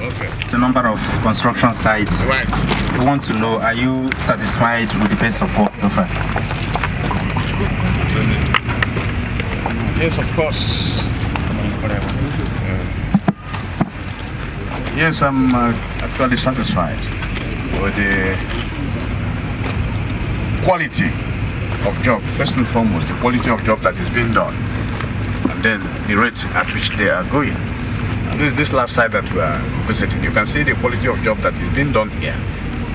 Okay. The number of construction sites. Right. We want to know, are you satisfied with the best support so far? Yes, of course. Yes, I'm actually satisfied with the quality of job. First and foremost, the quality of job that is being done, and then the rate at which they are going. And this last site that we are visiting, you can see the quality of job that is being done here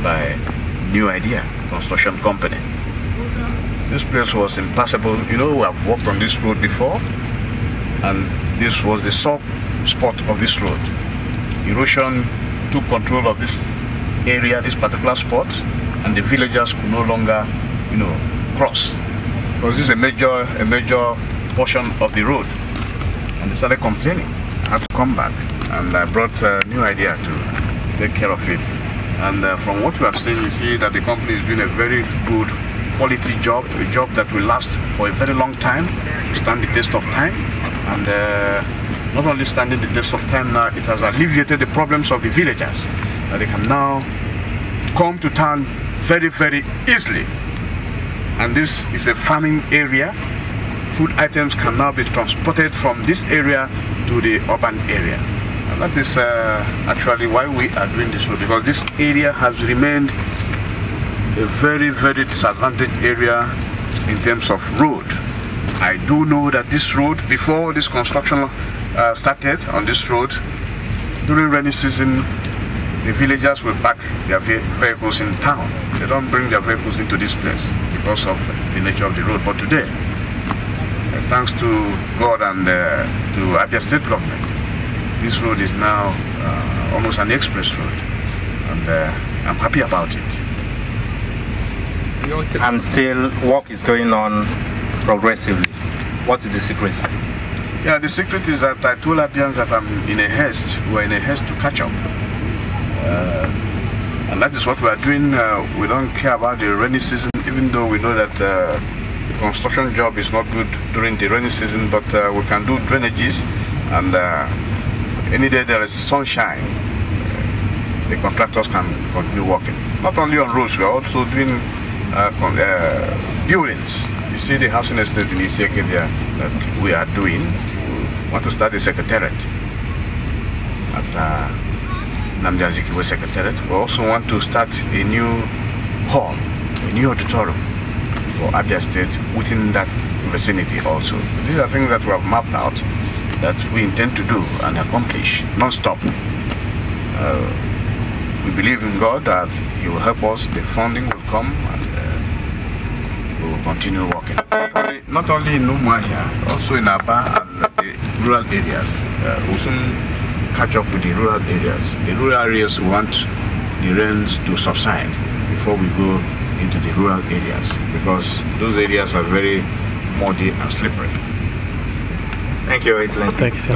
by Umuahia construction company. This place was impassable. You know, we have walked on this road before, and this was the sub spot of this road. Erosion took control of this area, this particular spot, and the villagers could no longer, cross, because this is a major portion of the road, and they started complaining. I had to come back, and I brought a Umuahia to take care of it. And from what we have seen, you see that the company is doing a very good quality job, a job that will last for a very long time, stand the test of time, and not only standing the test of time now, it has alleviated the problems of the villagers, that they can now come to town very, very easily. And this is a farming area. Food items can now be transported from this area to the urban area. And that is actually why we are doing this road, because this area has remained a very, very disadvantaged area in terms of road. I do know that this road, before this construction started on this road, during rainy season, the villagers will park their vehicles in town. They don't bring their vehicles into this place because of the nature of the road. But today, thanks to God and to Abia State government, this road is now almost an express road, and I'm happy about it. And still, work is going on progressively. What is the secret? Yeah, the secret is that I told Abians that I'm in a haste. We're in a haste to catch up. And that is what we are doing. We don't care about the rainy season, even though we know that the construction job is not good during the rainy season, but we can do drainages, and any day there is sunshine, the contractors can continue working. Not only on roads, we are also doing buildings. You see the housing estate in Isieke there that we are doing. We want to start the secretariat at Nnamdi Azikiwe Secretariat. We also want to start a new hall, a new auditorium for Abia State within that vicinity also. These are things that we have mapped out that we intend to do and accomplish non-stop. We believe in God that He will help us, the funding will come, and we will continue working. Not only in Umuahia, also in Aba and the rural areas. We'll soon catch up with the rural areas. The rural areas want the rains to subside before we go into the rural areas, because those areas are very muddy and slippery. Thank you, Excellency. Thank you, sir.